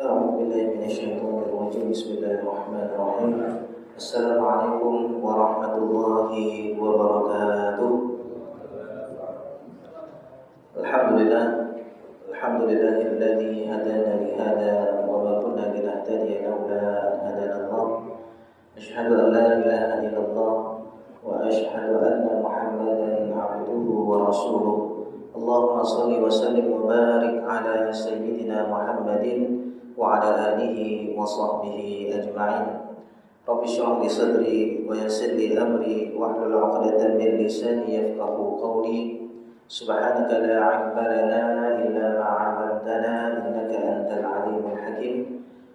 أعوذ بالله من الشيطان الرجيم بسم الله الرحمن الرحيم السلام عليكم ورحمة الله وبركاته الحمد لله الذي هدانا لهذا وما كنا لنهتدي لولا أن هدانا الله أشهد أن لا إله إلا الله وأشهد أن محمدا عبده ورسوله اللهم صل وسلم وبارك على سيدنا محمد وعلى آله وصحبه أجمعين رب اشرح لي صدري ويسر لي أمري واحلل عقدة من لساني يفقهوا قولي سبحانك لا علم لنا إلا ما علمتنا إنك أنت العليم الحكيم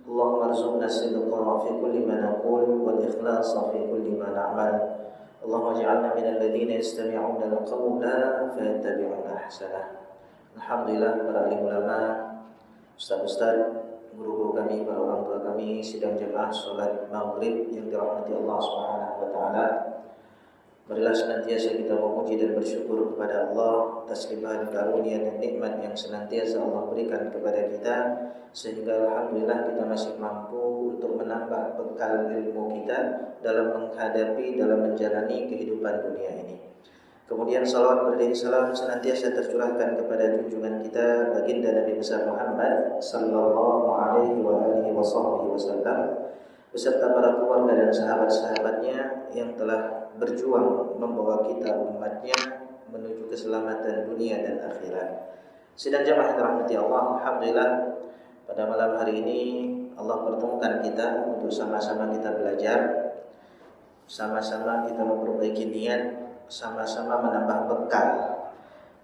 اللهم ارزقنا الصدق في كل ما نقول والإخلاص في كل ما نعمل اللهم اجعلنا من الذين يستمعون القول فيتبعون أحسنه. Alhamdulillah para alim ulama, ustaz-ustaz, guru-guru kami, para orang tua kami, sidang jemaah salat maghrib yang dirahmati Allah Subhanahu wa taala. Marilah senantiasa kita memuji dan bersyukur kepada Allah atas limpahan karunia dan nikmat yang senantiasa Allah berikan kepada kita, sehingga alhamdulillah kita masih mampu untuk menambah bekal ilmu kita dalam menghadapi, dalam menjalani kehidupan dunia ini. Kemudian salawat beriring salam senantiasa tercurahkan kepada junjungan kita baginda Nabi besar Muhammad sallallahu alaihi wa alihi wasallam beserta para keluarga dan sahabat-sahabatnya yang telah berjuang membawa kita umatnya menuju keselamatan dunia dan akhirat. Sidang jamaah yang dirahmati Allah, alhamdulillah pada malam hari ini Allah pertemukan kita untuk sama-sama kita belajar, sama-sama kita memperbaiki niat, sama-sama menambah bekal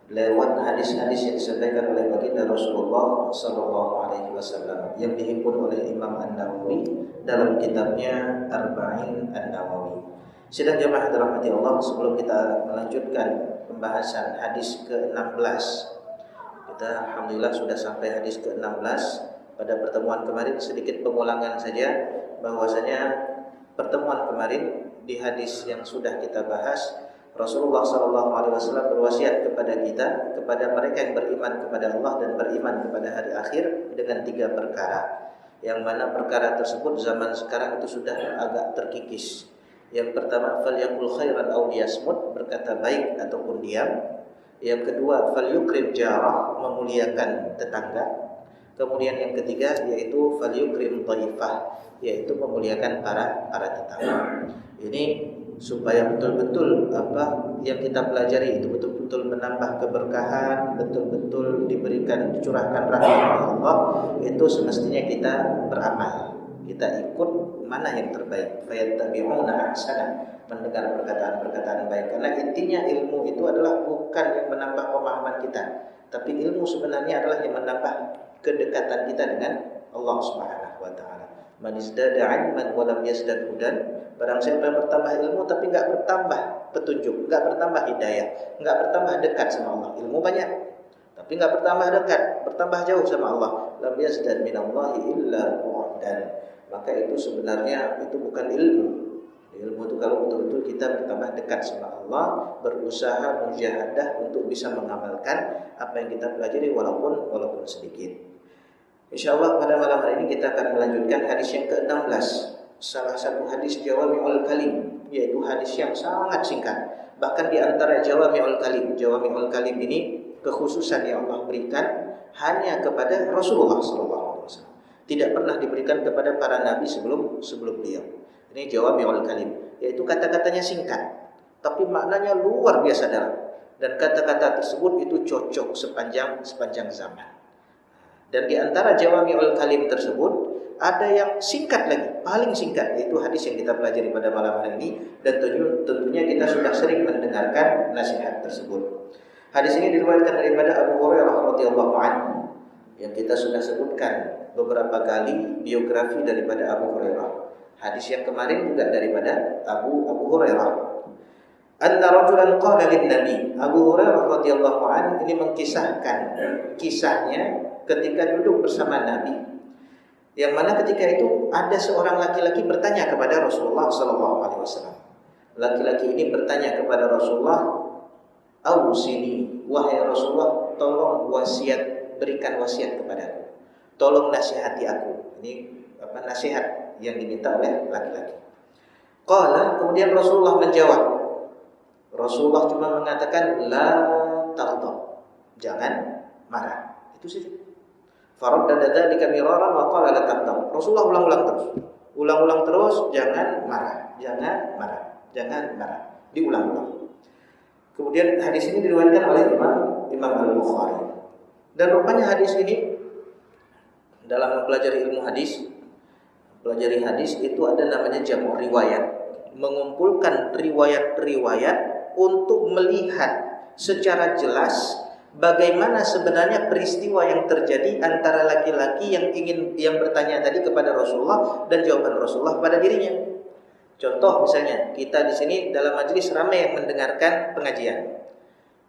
lewat hadis-hadis yang disampaikan oleh baginda Rasulullah sallallahu alaihi wasallam yang dihimpun oleh Imam An-Nawawi dalam kitabnya Arba'in An-Nawawi. Sidang jemaah dirahmati Allah, sebelum kita melanjutkan pembahasan hadis ke-16, kita alhamdulillah sudah sampai hadis ke-16. Pada pertemuan kemarin sedikit pengulangan saja, bahwasanya pertemuan kemarin di hadis yang sudah kita bahas, Rasulullah SAW berwasiat kepada kita, kepada mereka yang beriman kepada Allah dan beriman kepada hari akhir dengan 3 perkara. Yang mana perkara tersebut zaman sekarang itu sudah agak terkikis. Yang pertama, falyaqul khairan aw liyasmut, berkata baik ataupun diam. Yang kedua, falyukrim jarah, memuliakan tetangga. Kemudian yang ketiga yaitu falyukrim dhaifah, yaitu memuliakan para tetangga. Ini supaya betul-betul apa yang kita pelajari itu betul-betul menambah keberkahan, betul-betul diberikan, dicurahkan rahmat oleh Allah, itu semestinya kita beramal. Kita ikut mana yang terbaik, fayattabi'una ahsana, mendengar perkataan-perkataan baik. Karena intinya ilmu itu adalah bukan yang menambah pemahaman kita, tapi ilmu sebenarnya adalah yang menambah kedekatan kita dengan Allah Subhanahu wa taala. Man izdada 'ilman wa lam yazdad hudan, barang siapa yang bertambah ilmu tapi enggak bertambah petunjuk, enggak bertambah hidayah, enggak bertambah dekat sama Allah. Ilmu banyak tapi enggak bertambah dekat, bertambah jauh sama Allah, lam yazdad minallahi illa bu'dan. Maka itu sebenarnya itu bukan ilmu. Ilmu itu kalau betul-betul kita bertambah dekat sama Allah, berusaha mujahadah untuk bisa mengamalkan apa yang kita pelajari walaupun sedikit. InsyaAllah pada malam hari ini kita akan melanjutkan hadis yang ke-16, salah satu hadis Jawami'ul Kalim, yaitu hadis yang sangat singkat. Bahkan di antara Jawami'ul Kalim ini kekhususan yang Allah berikan hanya kepada Rasulullah SAW. Tidak pernah diberikan kepada para nabi sebelum beliau. Ini Jawami'ul Kalim, yaitu kata-katanya singkat, tapi maknanya luar biasa dalam. Dan kata-kata tersebut itu cocok sepanjang zaman. Dan di antara Jawami'ul Kalim tersebut ada yang singkat lagi, paling singkat, yaitu hadis yang kita pelajari pada malam hari ini. Dan tentunya kita sudah sering mendengarkan nasihat tersebut. Hadis ini diriwayatkan daripada Abu Hurairah radhiyallahu anhu, yang kita sudah sebutkan beberapa kali biografi daripada Abu Hurairah. Hadis yang kemarin juga daripada Abu Hurairah. Anna rajulan qala lin-nabi. Abu Hurairah radhiyallahu anhu ini mengisahkan kisahnya ketika duduk bersama Nabi, yang mana ketika itu ada seorang laki-laki bertanya kepada Rasulullah SAW. Laki-laki ini bertanya kepada Rasulullah, "Ausini, wahai Rasulullah, tolong berikan wasiat kepadaku." tolong nasihati aku. Ini nasihat yang diminta oleh laki-laki. Qala, kemudian Rasulullah menjawab. Rasulullah cuma mengatakan la taghdab, jangan marah. Itu saja. Faraddada dzalika miraran wa qala la taghdab. Rasulullah ulang-ulang terus, jangan marah, jangan marah, jangan marah. Diulang-ulang. Kemudian hadis ini diriwayatkan oleh Imam Al-Bukhari. Dan rupanya hadis ini dalam mempelajari ilmu hadis, pelajari hadis itu ada namanya jamu riwayat, mengumpulkan riwayat-riwayat untuk melihat secara jelas bagaimana sebenarnya peristiwa yang terjadi antara laki-laki yang bertanya tadi kepada Rasulullah dan jawaban Rasulullah pada dirinya. Contoh misalnya, kita di sini dalam majelis ramai yang mendengarkan pengajian.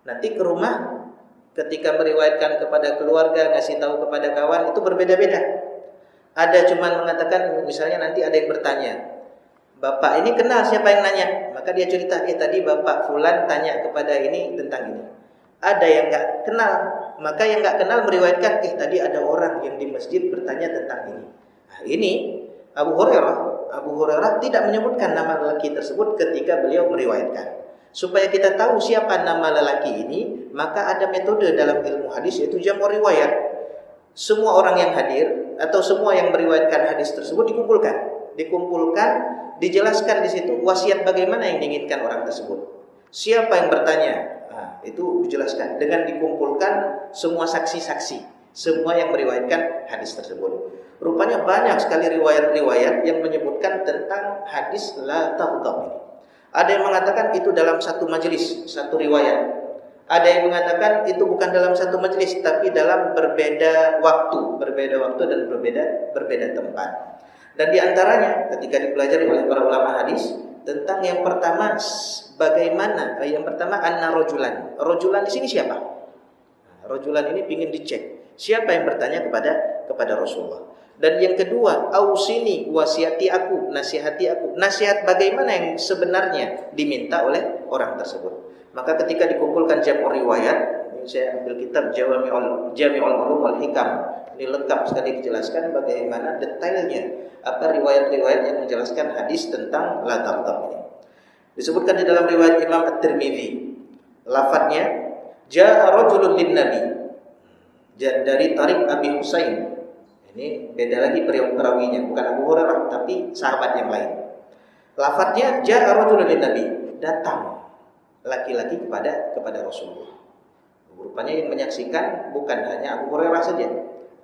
Nanti ke rumah ketika meriwayatkan kepada keluarga, ngasih tahu kepada kawan itu berbeda-beda. Ada cuman mengatakan, misalnya nanti ada yang bertanya, Bapak ini kenal siapa yang nanya? Maka dia cerita, tadi Bapak Fulan tanya kepada ini tentang ini. Ada yang nggak kenal, maka yang nggak kenal meriwayatkan, tadi ada orang yang di masjid bertanya tentang ini. Nah, ini Abu Hurairah tidak menyebutkan nama lelaki tersebut ketika beliau meriwayatkan. Supaya kita tahu siapa nama lelaki ini, maka ada metode dalam ilmu hadis yaitu jamu riwayat. Semua orang yang hadir atau semua yang meriwayatkan hadis tersebut dikumpulkan, dijelaskan di situ wasiat bagaimana yang diinginkan orang tersebut. Siapa yang bertanya? Nah, itu dijelaskan dengan dikumpulkan semua saksi-saksi, semua yang meriwayatkan hadis tersebut. Rupanya banyak sekali riwayat-riwayat yang menyebutkan tentang hadis la taghdab ini. Ada yang mengatakan itu dalam satu majelis, satu riwayat. Ada yang mengatakan itu bukan dalam satu majelis, tapi dalam berbeda waktu dan berbeda tempat. Dan diantaranya ketika dipelajari oleh para ulama hadis tentang yang pertama bagaimana? Yang pertama anna rojulan. Rojulan di sini siapa? Rojulan ini ingin dicek siapa yang bertanya kepada Rasulullah. Dan yang kedua, ausini wasiati aku, nasihati aku. Nasihat bagaimana yang sebenarnya diminta oleh orang tersebut. Maka ketika dikumpulkan jamu riwayat, ini saya ambil kitab Jami'ul Ulum wal Hikam. Ini lengkap sekali dijelaskan bagaimana detailnya apa riwayat-riwayat yang menjelaskan hadis tentang la taghdab ini. Disebutkan di dalam riwayat Imam At-Tirmidzi, lafadznya ja'a rajulun lin nabi, dari Tariq Abi Husain. Ini beda lagi perawinya, bukan Abu Hurairah tapi sahabat yang lain. Lafadznya ja'a rajulun lin nabi, datang laki-laki kepada Rasulullah. Rupanya yang menyaksikan bukan hanya Abu Hurairah saja,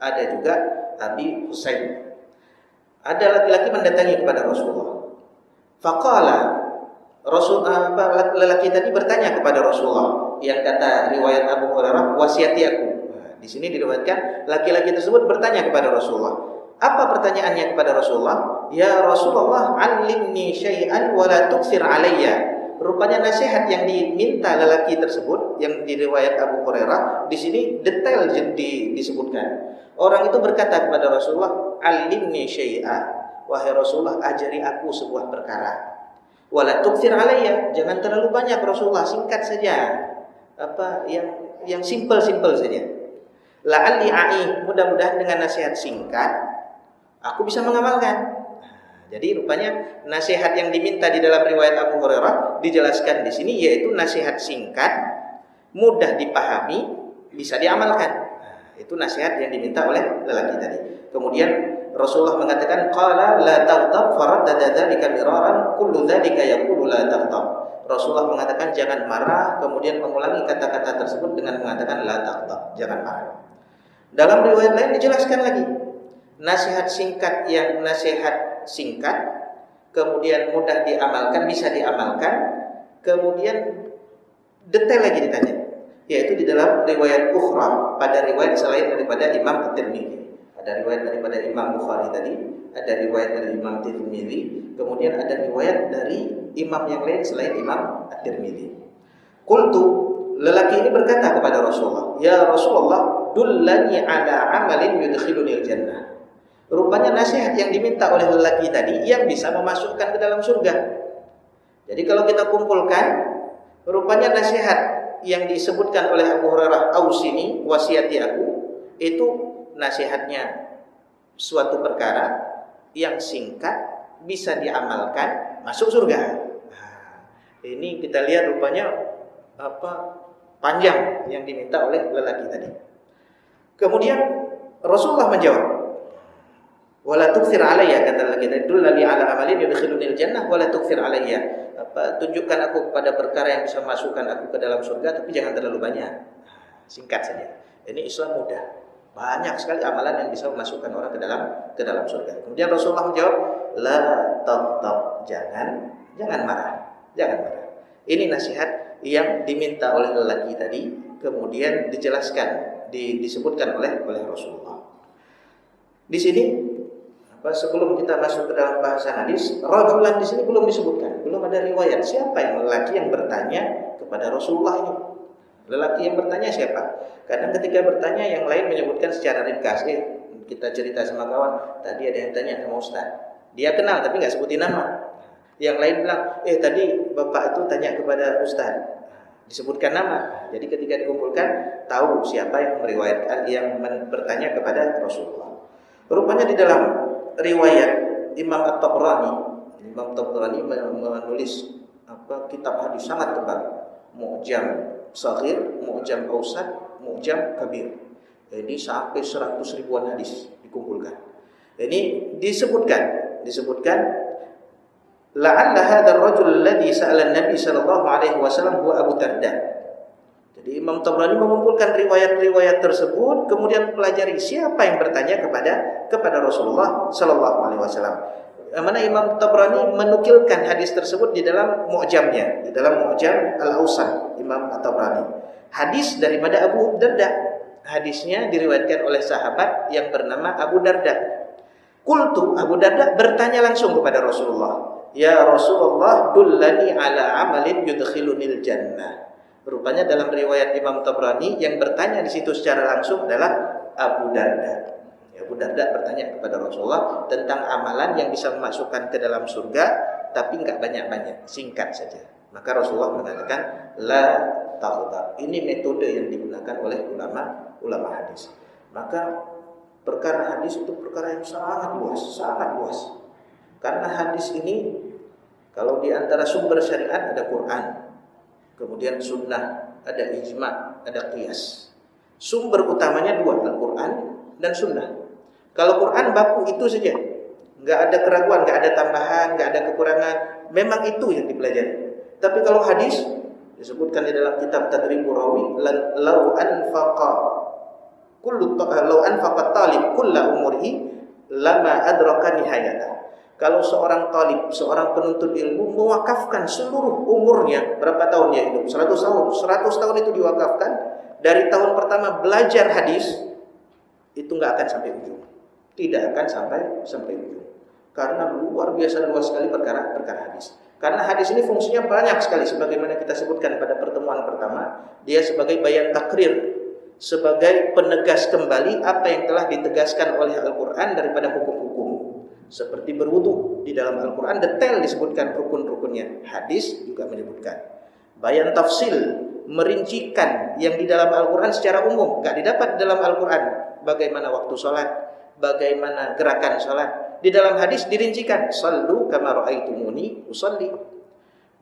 ada juga Abi Husain. Ada laki-laki mendatangi kepada Rasulullah. Faqala, lelaki tadi bertanya kepada Rasulullah, yang kata riwayat Abu Hurairah, wasiati aku. Di sini diriwayatkan laki-laki tersebut bertanya kepada Rasulullah. Apa pertanyaannya kepada Rasulullah? Ya Rasulullah, 'allimni syai'an wa la tukthir 'alayya. Rupanya nasihat yang diminta lelaki tersebut yang diriwayat Abu Hurairah di sini detail disebutkan. Orang itu berkata kepada Rasulullah, 'allimni syai'an. Wahai Rasulullah, ajari aku sebuah perkara. Wa la tukthir 'alayya. Jangan terlalu banyak Rasulullah, singkat saja. Apa yang simple-simple saja. La'alli a'i, mudah-mudahan dengan nasihat singkat aku bisa mengamalkan. Jadi rupanya nasihat yang diminta di dalam riwayat Abu Hurairah dijelaskan di sini yaitu nasihat singkat, mudah dipahami, bisa diamalkan. Itu nasihat yang diminta oleh lelaki tadi. Kemudian Rasulullah mengatakan qala la taghdab faraddada dzalika miraran kullu dzalika yaqulu la taghdab. Rasulullah mengatakan jangan marah, kemudian mengulangi kata-kata tersebut dengan mengatakan la taghdab, jangan marah. Dalam riwayat lain dijelaskan lagi nasihat singkat yang nasihat singkat, kemudian mudah diamalkan, bisa diamalkan, kemudian detail lagi ditanya, yaitu di dalam riwayat ukhra, pada riwayat selain daripada Imam At-Tirmidzi. Ada riwayat daripada Imam Bukhari tadi, ada riwayat dari Imam Tirmidzi, kemudian ada riwayat dari imam yang lain selain Imam At-Tirmidzi. Qultu, lelaki ini berkata kepada Rasulullah, ya Rasulullah, dullani ala amalin yudkhilunil jannah. Rupanya nasihat yang diminta oleh lelaki tadi yang bisa memasukkan ke dalam surga. Jadi kalau kita kumpulkan, rupanya nasihat yang disebutkan oleh Abu Hurairah, ausini wasiati aku, itu nasihatnya suatu perkara yang singkat bisa diamalkan masuk surga. Nah, ini kita lihat rupanya panjang yang diminta oleh lelaki tadi. Kemudian Rasulullah menjawab, wala tukthir alayya, kata lagi tadi, dullani ala amalin yudkhilunil jannah wala tukthir alayya. Tunjukkan aku kepada perkara yang bisa masukkan aku ke dalam surga, tapi jangan terlalu banyak. Singkat saja. Ini Islam mudah. Banyak sekali amalan yang bisa memasukkan orang ke dalam surga. Kemudian Rasulullah menjawab, la taghdab, jangan marah. Ini nasihat yang diminta oleh lelaki tadi, kemudian dijelaskan, disebutkan oleh Rasulullah. Di sini sebelum kita masuk ke dalam bahasa hadis, rajulan di sini belum disebutkan, belum ada riwayat siapa yang lelaki yang bertanya kepada Rasulullah ini. Lelaki yang bertanya siapa? Karena ketika bertanya yang lain menyebutkan secara ringkas. Kita cerita sama kawan, tadi ada yang tanya sama Ustaz. Dia kenal tapi nggak sebutin nama. Yang lain bilang, tadi bapak itu tanya kepada Ustaz. Disebutkan nama. Jadi ketika dikumpulkan, tahu siapa yang meriwayatkan, yang bertanya kepada Rasulullah. Rupanya di dalam riwayat Imam At-Tabrani menulis kitab hadis sangat tebal, Mu'jam Shaghir, Mu'jam Awsat, Mu'jam Kabir. Ini sampai 100 ribuan hadis dikumpulkan. Ini disebutkan la'alla hadzal rajul alladhi sa'ala an-nabi sallallahu alaihi wasallam huwa Abu Darda. Jadi Imam Tabrani mengumpulkan riwayat-riwayat tersebut, kemudian pelajari siapa yang bertanya kepada Rasulullah sallallahu alaihi wasallam. Mana Imam Tabrani menukilkan hadis tersebut di dalam Mu'jamnya, di dalam Mu'jam Al-Awsat Imam Tabrani. Hadis daripada Abu Darda. Hadisnya diriwayatkan oleh sahabat yang bernama Abu Darda. Qultu, Abu Darda bertanya langsung kepada Rasulullah, "Ya Rasulullah, dullani ala amalin yudkhilunil jannah." Rupanya dalam riwayat Imam Tabrani yang bertanya di situ secara langsung adalah Abu Darda. Abu Darda bertanya kepada Rasulullah tentang amalan yang bisa memasukkan ke dalam surga, tapi enggak banyak-banyak, singkat saja. Maka Rasulullah mengatakan la taghdab. Ini metode yang digunakan oleh ulama hadis. Maka perkara hadis itu perkara yang sangat luas. Karena hadis ini kalau di antara sumber syariat ada Quran, kemudian sunnah, ada ijma', ada qiyas. Sumber utamanya dua, Al-Quran dan sunnah. Kalau Quran baku itu saja, nggak ada keraguan, nggak ada tambahan, nggak ada kekurangan. Memang itu yang dipelajari. Tapi kalau hadis disebutkan di dalam kitab Tadribur Rawi, lau anfaqa talib kulla umurihi lama adraka nihayata. Kalau seorang talib, seorang penuntut ilmu mewakafkan seluruh umurnya, berapa tahun dia hidup? 100 tahun. 100 tahun itu diwakafkan, dari tahun pertama belajar hadis, itu nggak akan sampai ujung. Tidak akan sampai ujung. Karena luar biasa luas sekali perkara hadis. Karena hadis ini fungsinya banyak sekali, sebagaimana kita sebutkan pada pertemuan pertama, dia sebagai bayan takrir, sebagai penegas kembali apa yang telah ditegaskan oleh Al-Quran daripada hukum-hukum. Seperti berwudu, di dalam Al-Quran detail disebutkan rukun-rukunnya. Hadis juga menyebutkan. Bayan tafsil, merincikan yang di dalam Al-Quran secara umum, gak didapat di dalam Al-Quran. Bagaimana waktu sholat, bagaimana gerakan sholat. Di dalam hadis dirincikan, sallu kama ra'aitumuni usalli.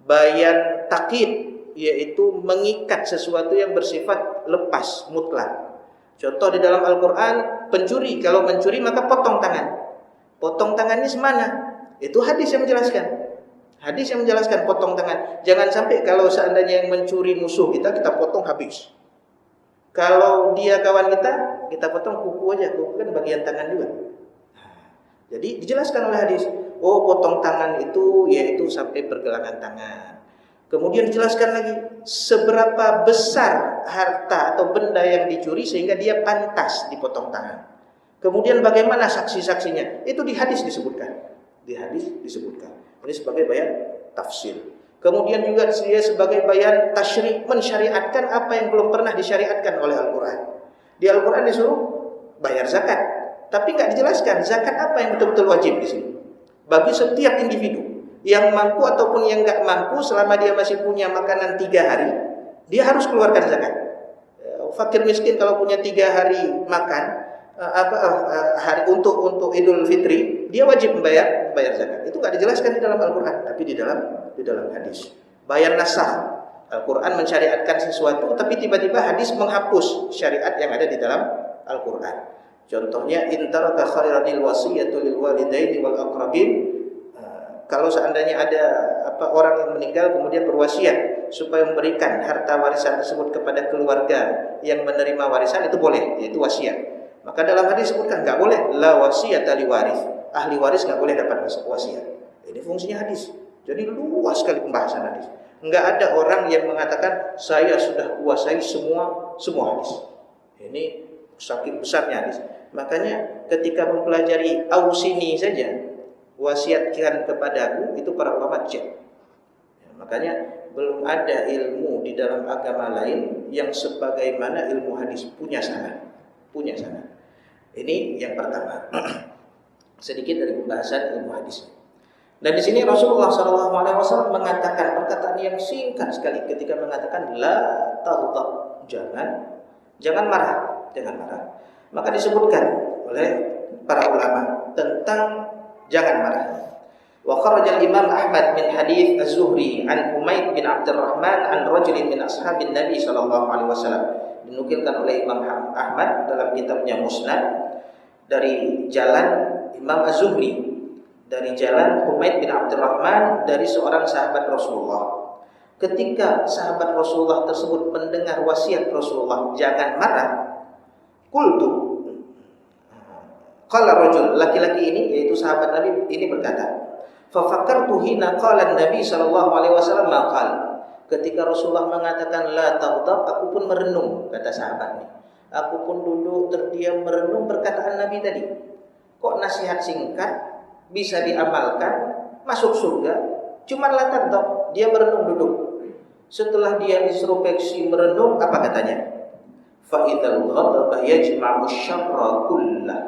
Bayan takkid, yaitu mengikat sesuatu yang bersifat lepas, mutlak. Contoh di dalam Al-Quran, pencuri, kalau mencuri maka potong tangan. Potong tangannya semana? Itu hadis yang menjelaskan. Hadis yang menjelaskan potong tangan. Jangan sampai kalau seandainya yang mencuri musuh kita potong habis. Kalau dia kawan kita potong kuku aja. Kuku kan bagian tangan juga. Jadi dijelaskan oleh hadis. Oh, potong tangan itu yaitu sampai pergelangan tangan. Kemudian dijelaskan lagi seberapa besar harta atau benda yang dicuri sehingga dia pantas dipotong tangan. Kemudian bagaimana saksi-saksinya? Itu di hadis disebutkan. Di hadis disebutkan. Ini sebagai bayan tafsir. Kemudian juga dia sebagai bayan tasyri', mensyariatkan apa yang belum pernah disyariatkan oleh Al-Quran. Di Al-Quran disuruh bayar zakat, tapi nggak dijelaskan zakat apa yang betul-betul wajib di sini. Bagi setiap individu yang mampu ataupun yang nggak mampu, selama dia masih punya makanan 3 hari, dia harus keluarkan zakat. Fakir miskin kalau punya 3 hari makan, hari untuk Idul Fitri, dia wajib membayar zakat. Itu nggak dijelaskan di dalam Al-Qur'an, tapi di dalam hadis. Bayar nasakh. Al-Qur'an mensyariatkan sesuatu, tapi tiba-tiba hadis menghapus syariat yang ada di dalam Al-Qur'an. Contohnya, in taraka khairanil wasiyatu lil walidaini wal aqrabin. Kalau seandainya ada orang yang meninggal kemudian berwasiat supaya memberikan harta warisan tersebut kepada keluarga yang menerima warisan, itu boleh, yaitu wasiat. Maka dalam hadis disebutkan nggak boleh la wasiyata li waris. Ahli waris nggak boleh dapat wasiat. Ini fungsinya hadis. Jadi luas sekali pembahasan hadis. Nggak ada orang yang mengatakan saya sudah kuasai semua hadis. Ini saking besarnya hadis. Makanya ketika mempelajari Ausini saja, wasiatkan kepadaku, itu para ulama cek. Makanya belum ada ilmu di dalam agama lain yang sebagaimana ilmu hadis, punya sanad. Ini yang pertama. Sedikit dari pembahasan ilmu hadis. Dan di sini Rasulullah SAW mengatakan perkataan yang singkat sekali ketika mengatakan la taghdab, jangan marah. Maka disebutkan oleh para ulama tentang jangan marah. Wa kharaja al-Imam Ahmad min hadits Az-Zuhri an Humaid bin Abdurrahman an rajulin min ashabin Nabi sallallahu alaihi wasallam. Dinukilkan oleh Imam Ahmad dalam kitabnya Musnad dari jalan Imam Az-Zuhri, dari jalan Humaid bin Abdurrahman dari seorang sahabat Rasulullah. Ketika sahabat Rasulullah tersebut mendengar wasiat Rasulullah jangan marah, qultu, qala rajul, laki-laki ini yaitu sahabat Nabi ini berkata, fa fakartu hina qala Nabi sallallahu alaihi wasallam maqal. Ketika Rasulullah mengatakan la taghdab, aku pun merenung, kata sahabat ini. Aku pun duduk terdiam merenung perkataan Nabi tadi. Kok nasihat singkat bisa diamalkan, masuk surga, cuma la taghdab, dia merenung duduk. Setelah dia introspeksi merenung, apa katanya? Fa idzal ghadaba yajma'u syarra kullah.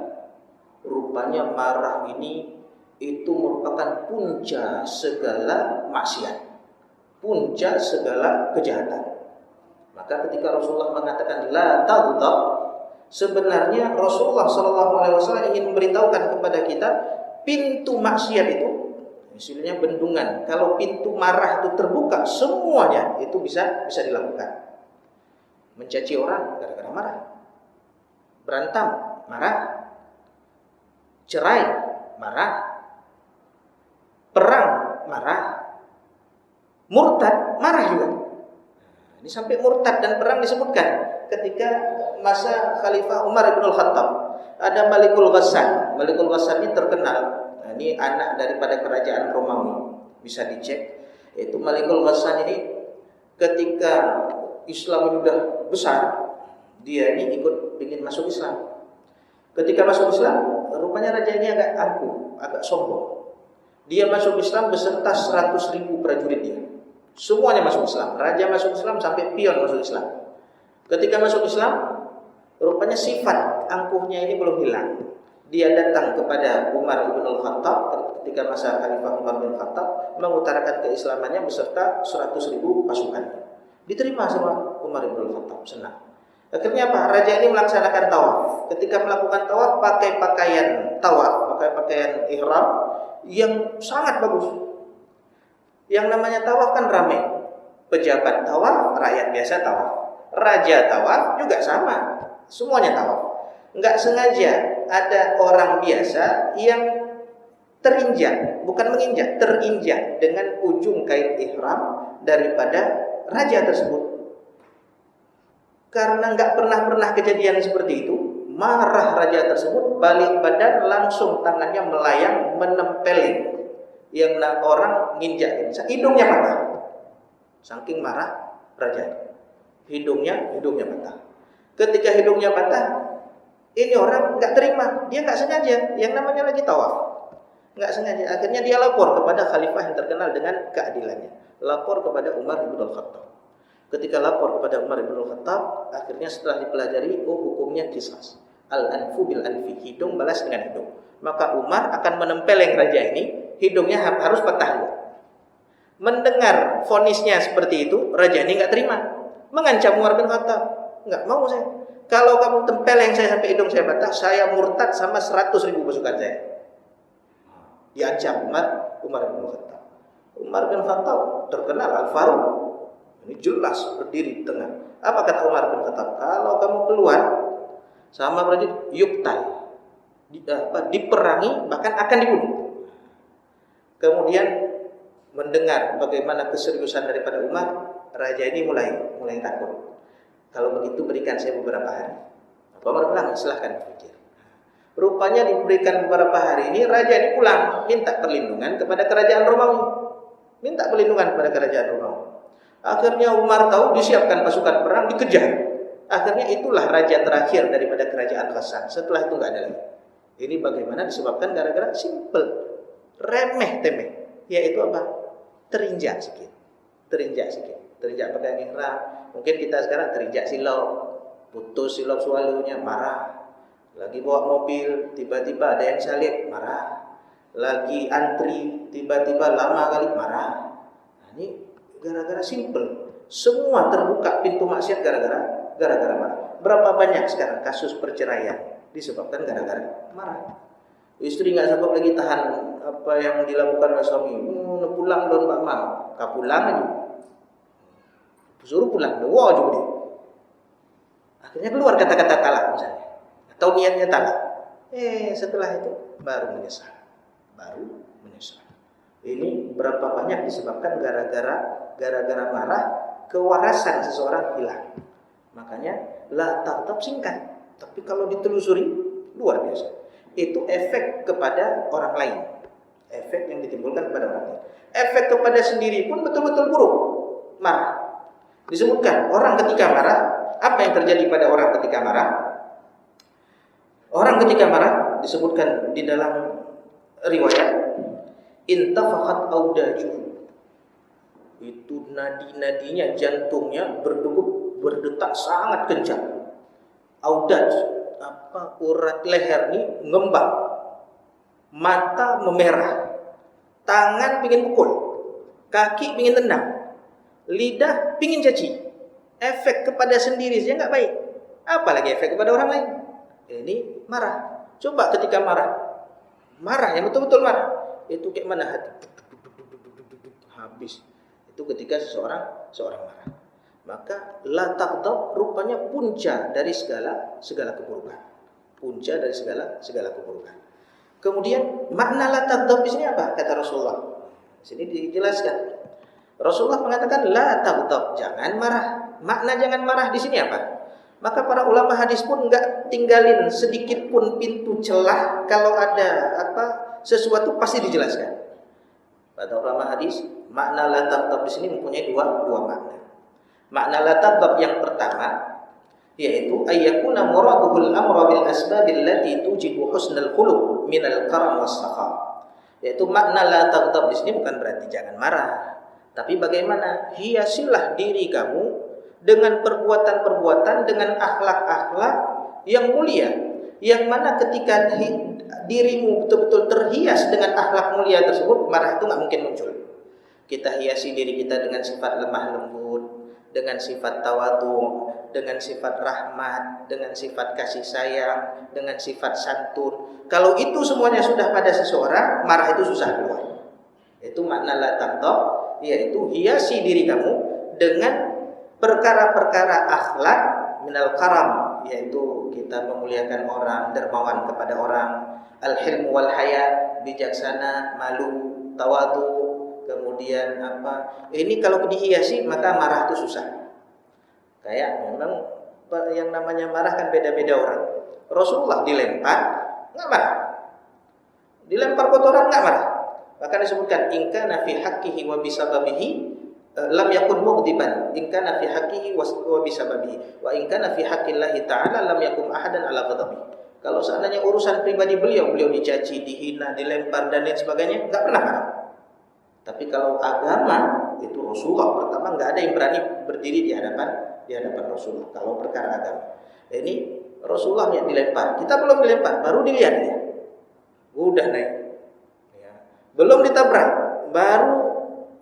Rupanya marah ini itu merupakan puncak segala maksiat, puncak segala kejahatan. Maka ketika Rasulullah mengatakan la taghdab, sebenarnya Rasulullah SAW ingin memberitahukan kepada kita pintu maksiat itu, istilahnya bendungan. Kalau pintu marah itu terbuka, semuanya itu bisa dilakukan. Mencaci orang gara-gara marah, berantem marah, cerai marah, perang marah, murtad marah juga. Ini sampai murtad dan perang disebutkan ketika masa Khalifah Umar bin Khattab. Ada Malikul Ghassan. Malikul Ghassan ini terkenal. Nah, ini anak daripada kerajaan Romawi. Bisa dicek. Itu Malikul Ghassan ini ketika Islam sudah besar, dia ini ingin masuk Islam. Ketika masuk Islam, rupanya raja ini agak angkuh, agak sombong. Dia masuk Islam beserta 100.000 prajurit dia. Semuanya masuk Islam. Raja masuk Islam sampai pion masuk Islam. Ketika masuk Islam, rupanya sifat angkuhnya ini belum hilang. Dia datang kepada Umar bin Khattab ketika masa Khalifah Umar bin Khattab, mengutarakan keislamannya beserta 100.000 pasukan. Diterima sama Umar bin Khattab, senang. Akhirnya apa? Raja ini melaksanakan tawaf. Ketika melakukan tawaf pakai pakaian ihram yang sangat bagus. Yang namanya tawaf kan ramai. Pejabat tawaf, rakyat biasa tawaf. Raja tawaf juga sama. Semuanya tawaf. Enggak sengaja ada orang biasa yang terinjak, bukan menginjak, terinjak dengan ujung kain ihram daripada raja tersebut. Karena enggak pernah kejadian seperti itu, marah raja tersebut, balik badan langsung tangannya melayang menempelin yang orang nginjak, hidungnya patah. Saking marah raja, hidungnya patah. Ketika hidungnya patah, ini orang nggak terima, dia nggak sengaja, yang namanya lagi tawaf, nggak sengaja. Akhirnya dia lapor kepada khalifah yang terkenal dengan keadilannya, lapor kepada Umar bin Khattab. Ketika lapor kepada Umar bin Khattab, akhirnya setelah dipelajari, hukumnya qisas, al-anfu bil anfi, hidung balas dengan hidung. Maka Umar akan menempeleng raja ini, hidungnya harus patah. Mendengar vonisnya seperti itu, raja ini nggak terima, mengancam Umar bin Khattab. Enggak mau saya. Kalau kamu tempeleng saya sampai hidung saya patah, saya murtad sama 100.000 pasukan saya. Diancam Umar bin Khattab. Umar bin Khattab terkenal Al-Faruq. Ini jelas berdiri di tengah. Apa kata Umar bin Khattab? Kalau kamu keluar sama prajurit yuktal, diperangi bahkan akan dibunuh. Kemudian mendengar bagaimana keseriusan daripada Umar, raja ini mulai takut. Kalau begitu berikan saya beberapa hari. Umar bilang silahkan berpikir. Rupanya diberikan beberapa hari ini raja ini pulang minta perlindungan kepada kerajaan Romawi. Minta perlindungan kepada kerajaan Romawi. Akhirnya Umar tahu disiapkan pasukan perang dikejar. Akhirnya itulah raja terakhir daripada kerajaan Ghassan. Setelah itu enggak ada lagi. Ini bagaimana disebabkan gara-gara simple, remeh temeh, yaitu apa? Terinjak sikit. Terinjak pakai ihram. Mungkin kita sekarang terinjak silau, putus silau sualunya, marah. Lagi bawa mobil, tiba-tiba ada yang salib, marah. Lagi antri, tiba-tiba lama kali, marah. Nah, ini gara-gara simple. Semua terbuka pintu maksiat gara-gara marah. Berapa banyak sekarang kasus perceraian disebabkan gara-gara marah. Istri nggak sanggup lagi tahan apa yang dilakukan oleh suami. Pulang don Mbak Mam, pulang aja. Suruh pulang, wah juga dia. Akhirnya keluar kata-kata talak misalnya, atau niatnya talak. Setelah itu baru menyesal. Ini berapa banyak disebabkan gara-gara marah, kewarasan seseorang hilang. Makanya la taghdab singkat, tapi kalau ditelusuri luar biasa. Itu efek kepada orang lain. Efek yang ditimbulkan kepada orang lain. Efek kepada sendiri pun betul-betul buruk. Marah. Disebutkan orang ketika marah, apa yang terjadi pada orang ketika marah? Orang ketika marah disebutkan di dalam riwayat intafakhat audajuhu. Itu nadi-nadinya, jantungnya berdetak sangat kencang. Audaj, urat leher ini ngembang. Mata memerah. Tangan pingin pukul. Kaki pingin tendang. Lidah pingin caci. Efek kepada sendiri saja enggak baik. Apalagi efek kepada orang lain. Ini marah. Coba ketika marah yang betul-betul marah. Itu kayak mana hati? Habis. Itu ketika seseorang marah. Maka la taghdab rupanya punca dari segala keburukan. Punca dari segala keburukan. Kemudian makna la taghdab di sini apa? Kata Rasulullah. Di sini dijelaskan. Rasulullah mengatakan la taghdab, jangan marah. Makna jangan marah di sini apa? Maka para ulama hadis pun enggak tinggalin sedikit pun pintu celah. Kalau ada sesuatu pasti dijelaskan. Pada ulama hadis, makna la taghdab di sini mempunyai dua makna. Makna la taghdab yang pertama yaitu ayyakuna muraduhul amra bil asbabil lati tujibu husnal khuluq minal karam was sakha. Yaitu makna la taghdab di sini bukan berarti jangan marah. Tapi bagaimana hiasilah diri kamu dengan perbuatan-perbuatan, dengan akhlak-akhlak yang mulia, yang mana ketika dirimu betul-betul terhias dengan akhlak mulia tersebut, marah itu nggak mungkin muncul. Kita hiasi diri kita dengan sifat lemah lembut, dengan sifat tawadhu, dengan sifat rahmat, dengan sifat kasih sayang, dengan sifat santun. Kalau itu semuanya sudah pada seseorang, marah itu susah keluar. Itu makna la taghdab, yaitu hiasi diri kamu dengan perkara-perkara akhlak minal karam, yaitu kita memuliakan orang, dermawan kepada orang, al-hilm wal haya, bijaksana, malu, tawadu, kemudian ini kalau dihiasi maka marah itu susah. Kayak memang yang namanya marah kan beda-beda orang. Rasulullah dilempar enggak marah. Dilempar kotoran enggak marah. Bahkan disebutkan in kana fi haqqihi wa bisababihi lam yakun mughdiban, in kana fi haqqihi wa bisababihi wa in kana fi haqqillahi ta'ala lam yakun ahadan ala ghadabi. Kalau seandainya urusan pribadi beliau dicaci, dihina, dilempar dan lain sebagainya, enggak pernah marah. Tapi kalau agama itu Rasulullah pertama enggak ada yang berani berdiri di hadapan Rasulullah kalau perkara agama. Ini Rasulullah yang dilempar, kita belum dilempar, baru dilihat ya. Udah naik. Belum ditabrak, baru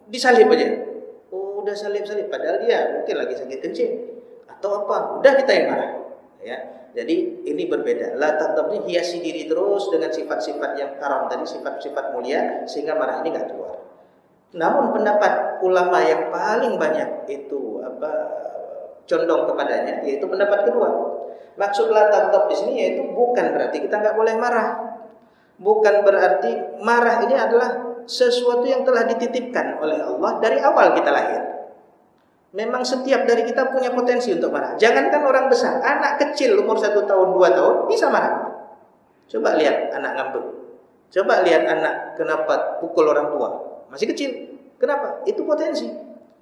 disalib aja. Udah salib-salib, padahal dia mungkin lagi sakit kencing. atau apa, udah kita yang marah. Ya, jadi ini berbeda. La taghdab ini hiasi diri terus dengan sifat-sifat yang haram tadi, sifat-sifat mulia, sehingga marah ini nggak keluar. Namun pendapat ulama yang paling banyak itu condong kepadanya, yaitu pendapat kedua. Maksud la taghdab di sini yaitu bukan berarti kita nggak boleh marah. Bukan berarti marah ini adalah sesuatu yang telah dititipkan oleh Allah dari awal kita lahir. Memang setiap dari kita punya potensi untuk marah. Jangankan orang besar, anak kecil umur 1 tahun, 2 tahun bisa marah. Coba lihat anak ngambek. Coba lihat anak kenapa pukul orang tua. Masih kecil. Kenapa? Itu potensi.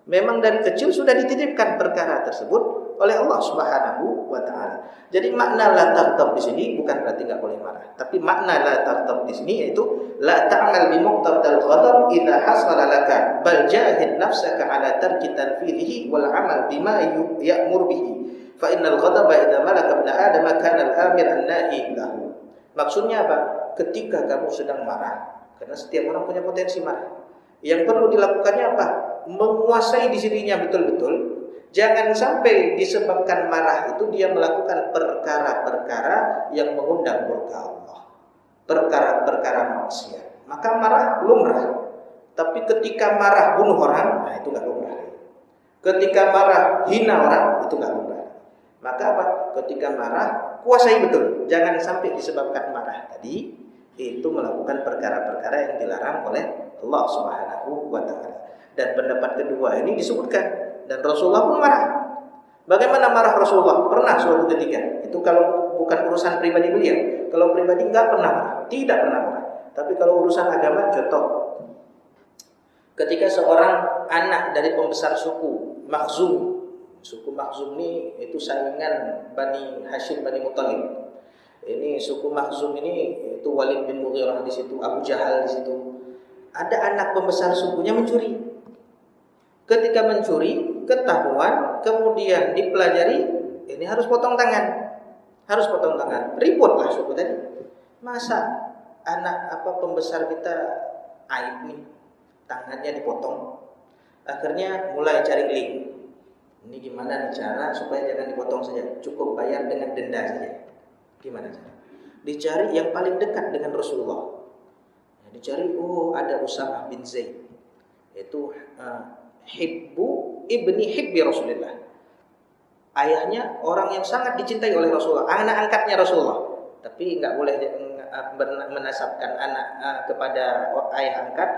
Memang dari kecil sudah dititipkan perkara tersebut oleh Allah Subhanahu wa taala. Jadi makna la taghdab di sini bukan berarti enggak boleh marah, tapi makna la taghdab di sini yaitu la ta'mal bi muqtadal ghadab idza hasala laka bal jahid nafsaka ala tarki tanfidhihi wal amal bima ya'mur bihi fa innal ghadaba idza malaka ibn adam kana al-amir an-nahi lahu. Maksudnya apa? Ketika kamu sedang marah, karena setiap orang punya potensi marah. Yang perlu dilakukannya apa? Menguasai dirinya betul-betul. Jangan sampai disebabkan marah itu dia melakukan perkara-perkara yang mengundang murka Allah, perkara-perkara maksiat. Maka marah lumrah. Tapi ketika marah bunuh orang, nah itu nggak lumrah. Ketika marah hina orang, itu nggak lumrah. Maka apa? Ketika marah kuasai betul. Jangan sampai disebabkan marah tadi itu melakukan perkara-perkara yang dilarang oleh Allah Subhanahu wa taala. Dan pendapat kedua ini disebutkan dan Rasulullah pun marah. Bagaimana marah Rasulullah? Pernah suatu ketika. Itu kalau bukan urusan pribadi beliau. Kalau pribadi enggak pernah marah, tidak pernah marah. Tapi kalau urusan agama, contoh. Ketika seorang anak dari pembesar suku Makhzum, suku Makhzum ini itu saingan Bani Hashim, Bani Muthalib. Ini suku Makhzum ini itu Walid bin Mughirah di situ, Abu Jahal di situ. Ada anak pembesar sukunya mencuri. Ketika mencuri, ketahuan, kemudian dipelajari, ini harus potong tangan. Harus potong tangan. Ributlah suku tadi. Masa anak pembesar kita aib nih, tangannya dipotong. Akhirnya mulai cari link. Ini gimana nih cara supaya jangan dipotong saja, cukup bayar dengan denda saja. Gimana cara? Dicari yang paling dekat dengan Rasulullah. Dicari, ada Usamah bin Zaid. Itu Hibbu ibni Hibbi Rasulullah. Ayahnya orang yang sangat dicintai oleh Rasulullah, anak angkatnya Rasulullah. Tapi enggak boleh menasabkan anak kepada ayah angkat.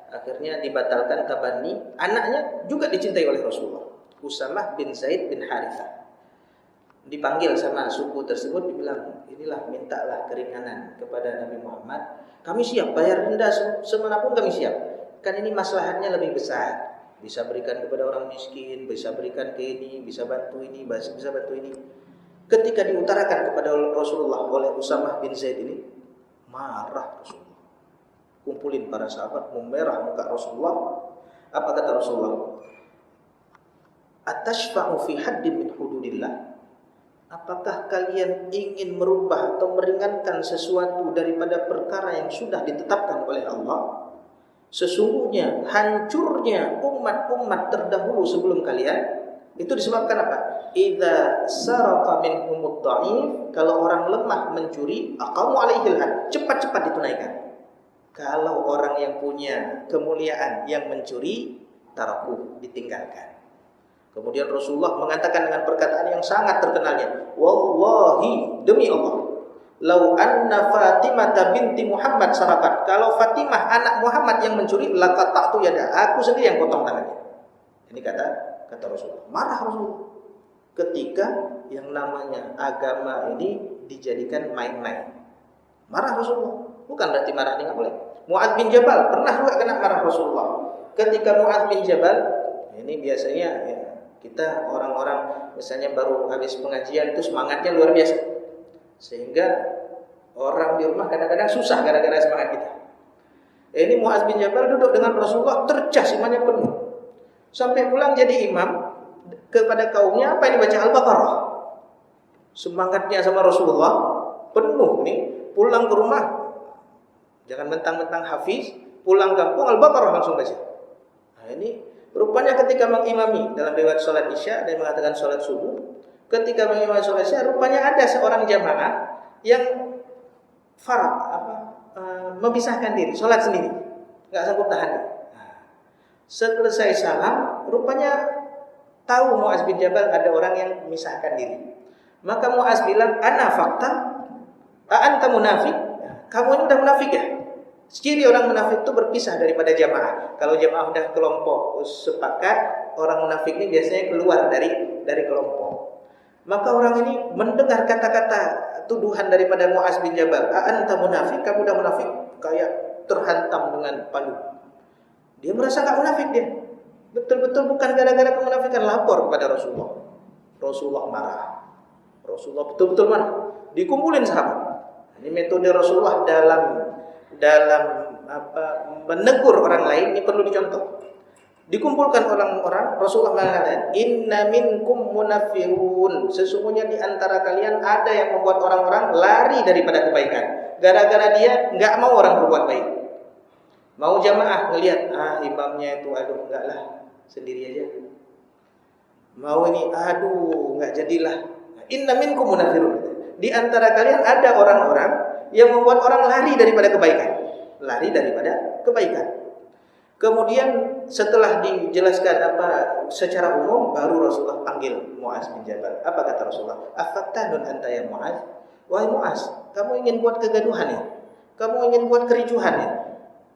Akhirnya dibatalkan tabanni. Anaknya juga dicintai oleh Rasulullah, Usamah bin Zaid bin Harithah. Dipanggil sama suku tersebut, dibilang, inilah mintalah keringanan kepada Nabi Muhammad. Kami siap bayar denda semanapun kami siap. Kan ini maslahatnya lebih besar. Bisa berikan kepada orang miskin, bisa berikan ke ini, bisa bantu ini, bisa bantu ini. Ketika diutarakan kepada Rasulullah oleh Usamah bin Zaid ini, marah Rasulullah. Kumpulin para sahabat, memerah muka Rasulullah. Apa kata Rasulullah? Atashfa'u fi haddin min hududillah. Apakah kalian ingin merubah atau meringankan sesuatu daripada perkara yang sudah ditetapkan oleh Allah? Sesungguhnya hancurnya umat-umat terdahulu sebelum kalian itu disebabkan apa? Idza saraqa minhumud dha'if, kalau orang lemah mencuri, aqamu alaihil had, cepat-cepat ditunaikan. Kalau orang yang punya kemuliaan yang mencuri, tarakuh, ditinggalkan. Kemudian Rasulullah mengatakan dengan perkataan yang sangat terkenalnya, wallahi, demi Allah, lau anna Fatimah binti Muhammad sarakat, kalau Fatimah anak Muhammad yang mencuri, laqata'tu yada, aku sendiri yang potong tangannya. Ini kata Rasulullah. Marah Rasulullah ketika yang namanya agama ini dijadikan main-main. Marah Rasulullah. Bukan berarti marah ini nggak boleh. Mu'adz bin Jabal pernah juga kena marah Rasulullah. Ketika Mu'adz bin Jabal, ini biasanya ya, kita orang-orang misalnya baru habis pengajian itu semangatnya luar biasa. Sehingga orang di rumah kadang-kadang susah gara-gara semangat kita. Ini Mu'adz bin Jabal duduk dengan Rasulullah, tercas imannya penuh. Sampai pulang jadi imam kepada kaumnya, apa yang dibaca Al-Baqarah. Semangatnya sama Rasulullah penuh nih. Pulang ke rumah, jangan mentang-mentang hafiz, pulang kampung Al-Baqarah langsung baca. Nah ini rupanya ketika mengimami dalam riwayat sholat isya dan mengatakan sholat subuh, ketika mengimami sholat Isya, rupanya ada seorang jamaah yang memisahkan diri, sholat sendiri, nggak sanggup tahan. Selesai salam, rupanya tahu Mu'az bin Jabal ada orang yang memisahkan diri. Maka Mu'az bilang, ana fakta, anta munafik. Kamu ini udah munafik ya? Ciri orang munafik itu berpisah daripada jamaah. Kalau jamaah udah kelompok sepakat, orang munafik ini biasanya keluar dari kelompok. Maka orang ini mendengar kata-kata tuduhan daripada Mu'az bin Jabal, anta munafik, kamu udah munafik, kayak terhantam dengan palu. Dia merasa gak munafik dia. Betul-betul bukan gara-gara kemunafikan, lapor kepada Rasulullah. Rasulullah marah. Rasulullah betul-betul marah. Dikumpulin sahabat. Ini metode Rasulullah dalam menegur orang lain ini perlu dicontoh. Dikumpulkan orang-orang, Rasulullah mengatakan, "Inna minkum munafirun." Sesungguhnya di antara kalian ada yang membuat orang-orang lari daripada kebaikan. Gara-gara dia enggak mau orang berbuat baik. Mau jamaah ngelihat, imamnya itu enggak lah, sendiri aja. Mau ini, enggak jadilah. Inna minkum munafirun. Di antara kalian ada orang-orang yang membuat orang lari daripada kebaikan. Lari daripada kebaikan. Kemudian setelah dijelaskan secara umum, baru Rasulullah panggil Mu'az bin Jabal. Apa kata Rasulullah? Afattanun anta ya Mu'az? Wahai Mu'az, kamu ingin buat kegaduhan ya? Kamu ingin buat kericuhan ya?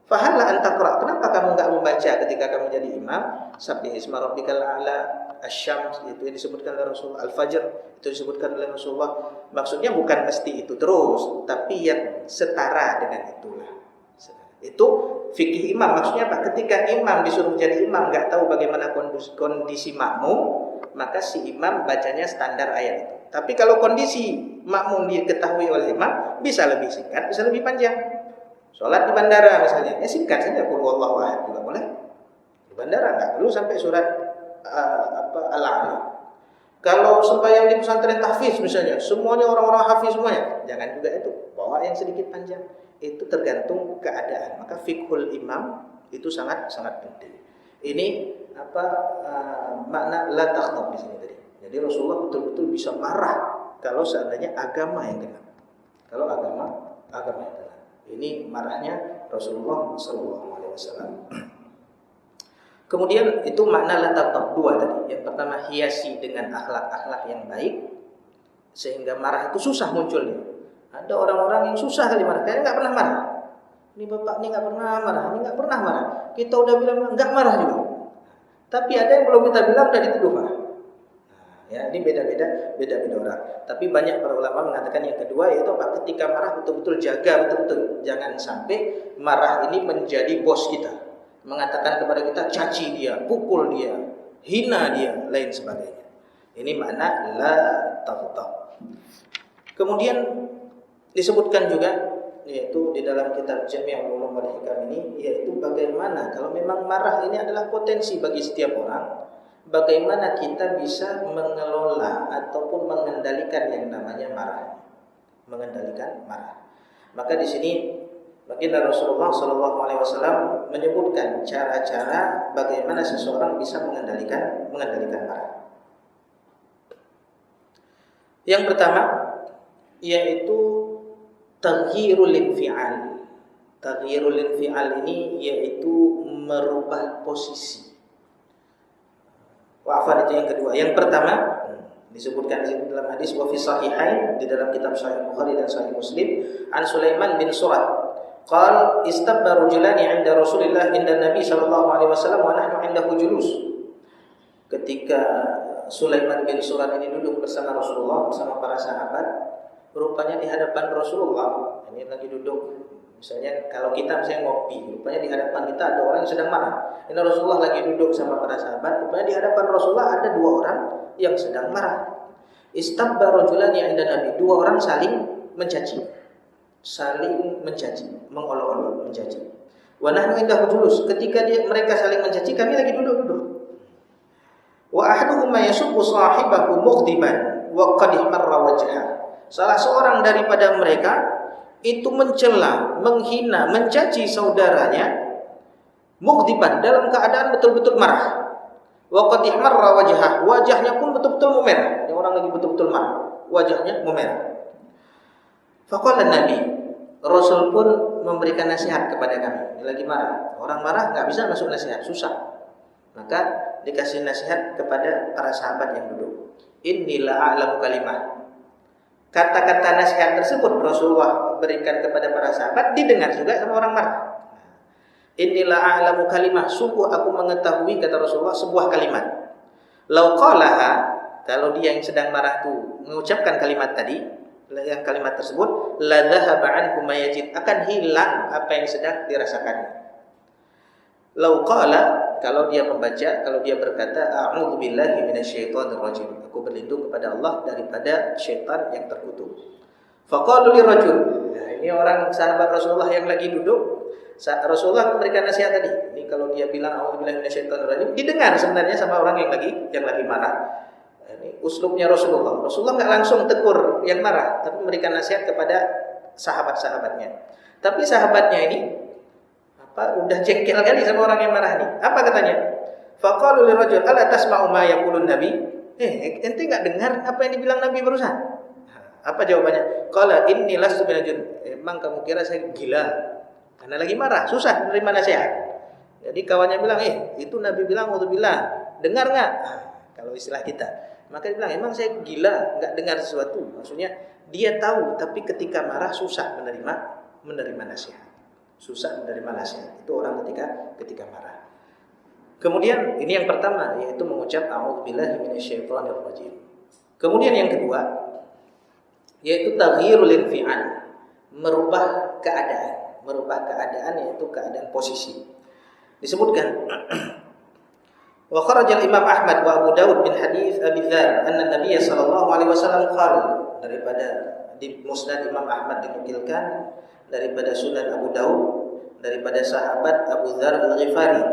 Fahalla antaqra, kenapa kamu enggak membaca ketika kamu jadi imam? Sabbih isma rabbikal a'la, asy-syams, itu yang disebutkan oleh Rasulullah, al-fajr itu disebutkan oleh Rasulullah. Maksudnya bukan mesti itu terus, tapi yang setara dengan itulah. Itu fikih imam. Maksudnya apa? Ketika imam disuruh jadi imam enggak tahu bagaimana kondisi makmum, maka si imam bacanya standar ayat itu. Tapi kalau kondisi makmum diketahui oleh imam, bisa lebih singkat, bisa lebih panjang. Sholat di bandara misalnya, singkat saja, qul huwallahu ahad juga boleh. Di bandara enggak perlu sampai surat Al-A'la. Kalau sembahyang di pesantren tahfiz misalnya, semuanya orang-orang hafiz semuanya, jangan juga itu. Bawa yang sedikit panjang. Itu tergantung keadaan. Maka fiqhul imam itu sangat-sangat penting. Ini makna la taghdab di sini tadi. Jadi Rasulullah betul-betul bisa marah kalau seandainya agama yang kena. Kalau agama yang kena. Ini marahnya Rasulullah SAW. Kemudian itu makna la taghdab dua tadi. Yang pertama, hiasi dengan akhlak-akhlak yang baik sehingga marah itu susah munculnya. Ada orang-orang yang susah kali marah, kayaknya nggak pernah marah. Ini bapak ini nggak pernah marah, ini nggak pernah marah. Kita udah bilang nggak marah juga. Tapi ada yang belum kita bilang udah dituduh marah. Ya, ini beda-beda orang. Tapi banyak para ulama mengatakan yang kedua yaitu ketika marah betul-betul jaga betul-betul. Jangan sampai marah ini menjadi bos kita. Mengatakan kepada kita caci dia, pukul dia, hina dia, lain sebagainya. Ini makna la taghdab. Kemudian disebutkan juga yaitu di dalam kitab Jami' Ulum wal Hikam ini, yaitu bagaimana kalau memang marah ini adalah potensi bagi setiap orang, bagaimana kita bisa mengelola ataupun mengendalikan yang namanya marah. Mengendalikan marah. Maka di sini baginda Rasulullah SAW menyebutkan cara-cara bagaimana seseorang bisa mengendalikan marah. Yang pertama yaitu taghyirul infial. Taghyirul infial ini yaitu merubah posisi. Wa'afan itu yang kedua. Yang pertama disebutkan di dalam hadis wa fi sahihain, di dalam kitab Sahih Bukhari dan Sahih Muslim, an Sulaiman bin Surat qal istabba rajulani 'inda Rasulillah inda Nabi sallallahu alaihi wasallam wa nahnu 'indahu julus. Ketika Sulaiman bin Surat ini duduk bersama Rasulullah bersama para sahabat, rupanya di hadapan Rasulullah, ini lagi duduk, misalnya kalau kita misalnya ngopi, rupanya di hadapan kita ada orang yang sedang marah. Ini Rasulullah lagi duduk sama para sahabat, rupanya di hadapan Rasulullah ada dua orang yang sedang marah. Istabba rajulani 'inda Nabi, dua orang saling mencaci, mengolok-olok, mencaci. Wa nahnu indahu julus, ketika mereka saling mencaci, kami lagi duduk-duduk. Wa ahaduhum yasubbu sahibahu mughdiban wa qad ihmarra wajhahu. Salah seorang daripada mereka itu mencela, menghina, mencaci saudaranya mughdiban, dalam keadaan betul-betul marah. Wa qad ihmarra wajhah, wajahnya pun betul-betul memerah. Ini orang lagi betul-betul marah, wajahnya memerah. Faqala Nabi, Rasul pun memberikan nasihat kepada kami. Ini lagi marah. Orang marah nggak bisa masuk nasihat, susah. Maka dikasih nasihat kepada para sahabat yang duduk. Innila a'lamu kalimah. Kata-kata nasihat tersebut Rasulullah berikan kepada para sahabat didengar juga sama orang marah. Innila a'lamu kalimah, sungguh aku mengetahui, kata Rasulullah, sebuah kalimat. Lau qalaha, kalau dia yang sedang marah itu mengucapkan kalimat tadi, yang kalimat tersebut, la dhahaba anhu ma yajid, akan hilang apa yang sedang dirasakannya. Lau qala, kalau dia membaca, kalau dia berkata, a'udzu billahi minasyaitonir rajim, aku berlindung kepada Allah daripada syaitan yang terkutuk. Faqalu lirajul, nah, ini orang sahabat Rasulullah yang lagi duduk. Rasulullah memberikan nasihat tadi. Ini kalau dia bilang a'udzubillahi minasyaitonirrajim, didengar sebenarnya sama orang yang lagi marah. Ini uslubnya Rasulullah. Rasulullah enggak langsung tegur yang marah, tapi memberikan nasihat kepada sahabat-sahabatnya. Tapi sahabatnya ini udah jengkel kali sama orang yang marah nih. Apa katanya? Faqalu lirajul ala tasma'u ma yaqulun nabi? Ente enggak dengar apa yang dibilang Nabi barusan? Apa jawabannya? Qala inni lastu binajun. Emang kamu kira saya gila? Karena lagi marah, susah menerima nasihat. Jadi kawannya bilang, itu Nabi bilang, auzubillah, dengar nggak? Kalau istilah kita. Maka dia bilang, emang saya gila, nggak dengar sesuatu. Maksudnya dia tahu, tapi ketika marah susah menerima nasihat. Susah menerima nasihat. Itu orang ketika marah. Kemudian ini yang pertama, yaitu mengucap a'udzubillahi minasyaitonirrajim. Kemudian yang kedua, yaitu taghyirul infi'al, merubah keadaan yaitu keadaan posisi. Disebutkan wa kharajal Imam Ahmad wa Abu Dawud min hadis Abi Dzar anna Nabiy sallallahu alaihi wasallam qala, daripada di Musnad Imam Ahmad dinukilkan, daripada Sunan Abu Dawud, daripada sahabat Abu Dzar Al-Ghifari.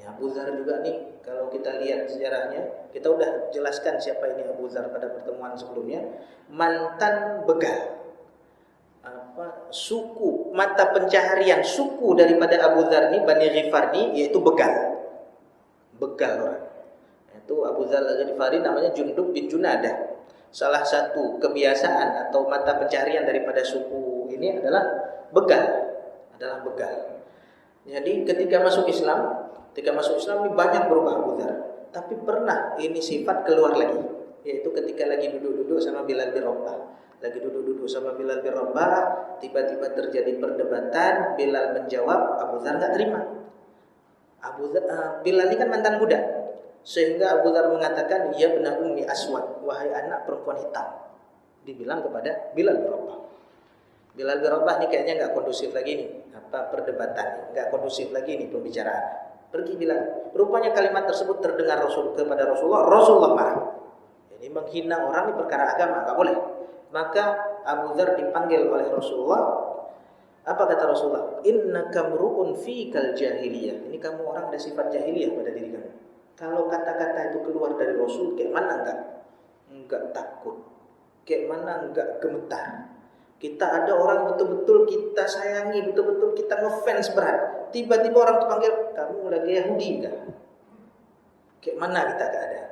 Abu Dzar juga nih, kalau kita lihat sejarahnya, kita udah jelaskan siapa ini Abu Dzar pada pertemuan sebelumnya, mantan begal. Suku, mata pencaharian suku daripada Abu Dzar ini, Bani Ghifar ini, yaitu begal orang. Itu Abu Dzar Al-Ghifari namanya Jundub bin Junadah. Salah satu kebiasaan atau mata pencaharian daripada suku ini adalah begal. Jadi ketika masuk Islam ini banyak berubah Abu Dzar. Tapi pernah ini sifat keluar lagi, yaitu ketika lagi duduk-duduk sama Bilal bin Rabah. Tiba-tiba terjadi perdebatan. Bilal menjawab, Abu Dzar nggak terima. Bilal ini kan mantan budak, sehingga Abu Dzar mengatakan, ya bena ummi aswad, wahai anak perempuan hitam. Dibilang kepada Bilal bin Rabah. Bilal bin Rabah ini kayaknya nggak kondusif lagi nih, perdebatan, nggak kondusif lagi nih pembicaraan. Pergi Bilal. Rupanya kalimat tersebut terdengar kepada Rasulullah marah. Ini menghina orang di perkara agama, nggak boleh. Maka Abu Dzar dipanggil oleh Rasulullah. Apa kata Rasulullah? Innaka mru'un fikal jahiliyah. Ini kamu orang ada sifat jahiliyah pada diri kamu. Kalau kata-kata itu keluar dari Rasul, kayak mana enggak takut, kayak mana enggak gemetar. Kita ada orang betul-betul kita sayangi, betul-betul kita ngefans berat. Tiba-tiba orang tuh panggil, kamu lagi Yahudi kan? Kayak mana kita keadaan?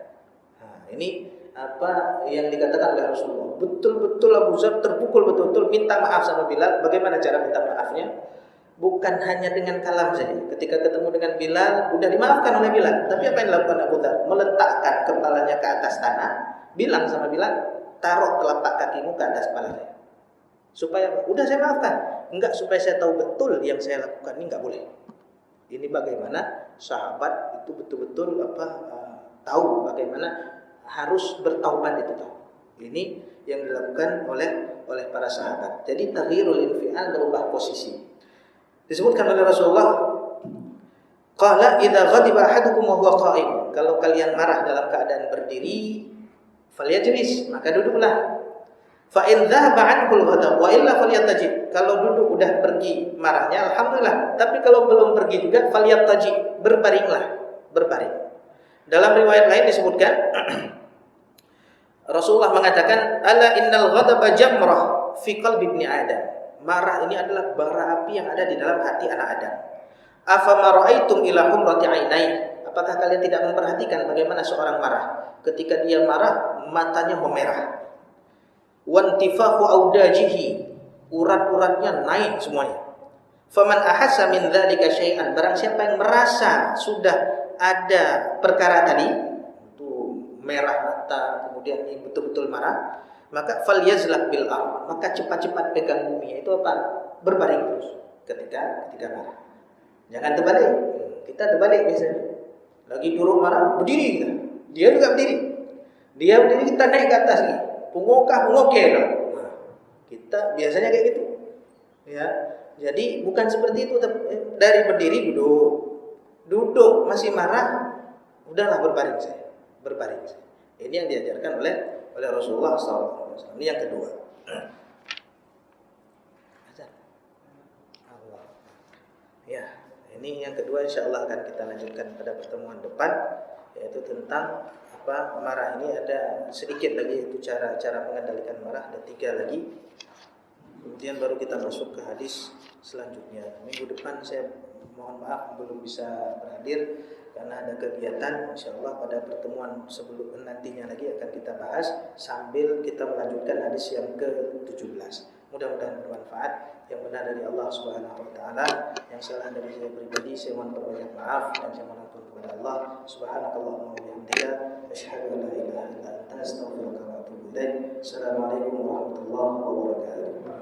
Nah, ini apa yang dikatakan oleh Rasulullah. Betul-betul Abu Dzar terpukul, betul-betul minta maaf sama Bilal. Bagaimana cara minta maafnya? Bukan hanya dengan kalam saja. Ketika ketemu dengan Bilal, udah dimaafkan oleh Bilal. Tapi apa yang dilakukan Abu Dzar? Meletakkan kepalanya ke atas tanah, bilang sama Bilal, taruh telapak kakimu ke atas kepala saya. Supaya apa? Udah saya maafkan. Enggak, supaya saya tahu betul yang saya lakukan ini enggak boleh. Ini bagaimana sahabat itu betul-betul tahu bagaimana harus bertaubat itu tahu. Ini yang dilakukan oleh para sahabat. Jadi taghyirul infial, berubah posisi. Disebutkan oleh Rasulullah, qala idza ghadiba ahadukum wa huwa qa'im. Kalau kalian marah dalam keadaan berdiri, falyajlis, maka duduklah. Fa in dhahaba anhu al-ghadab wa illa falyattaji. Kalau duduk udah pergi marahnya, alhamdulillah. Tapi kalau belum pergi juga, falyattaji, berbaring. Dalam riwayat lain disebutkan Rasulullah mengatakan, ala innal ghadaba jamrah fi qalbi ibni Adam. Marah ini adalah bara api yang ada di dalam hati anak Adam. Afama ra'aitum ila humrati ainai. Apa Apakah kalian tidak memperhatikan bagaimana seorang marah? Ketika dia marah, matanya memerah. Wantifahu audajihi, urat-uratnya naik semuanya. Faman ahassa min dzalika syai'an, barang siapa yang merasa sudah ada perkara tadi, itu merah mata, kemudian ini betul-betul marah, maka falyazlaq bil ard, maka cepat-cepat pegang bumi. Itu apa? Berbaring terus ketika marah. Jangan terbalik. Kita terbalik biasanya. Lagi duduk marah, berdiri kita. Dia juga berdiri. Dia berdiri, kita naik ke atas nih. Pungokah, nah, kita biasanya kayak gitu. Ya. Jadi bukan seperti itu, dari berdiri duduk masih marah, udahlah berbaring saya. Ini yang diajarkan oleh Rasulullah SAW. Ini yang kedua. Allah. Ya, ini yang kedua, insyaallah akan kita lanjutkan pada pertemuan depan, yaitu tentang marah. Ini ada sedikit lagi, itu cara mengendalikan marah, ada 3 lagi. Kemudian baru kita masuk ke hadis selanjutnya. Minggu depan saya mohon maaf belum bisa berhadir karena ada kegiatan. Insyaallah pada pertemuan sebelum nantinya lagi akan kita bahas sambil kita melanjutkan hadis yang ke-17. Mudah-mudahan bermanfaat. Yang benar dari Allah Subhanahu wa taala, yang salah dari saya pribadi saya mohon perbanyak maaf dan saya mohon ampun kepada Allah. Subhanakallahumma wa bihamdika asyhadu an la ilaha illa anta astaghfiruka wa atubu ilaik. Assalamualaikum warahmatullahi wabarakatuh.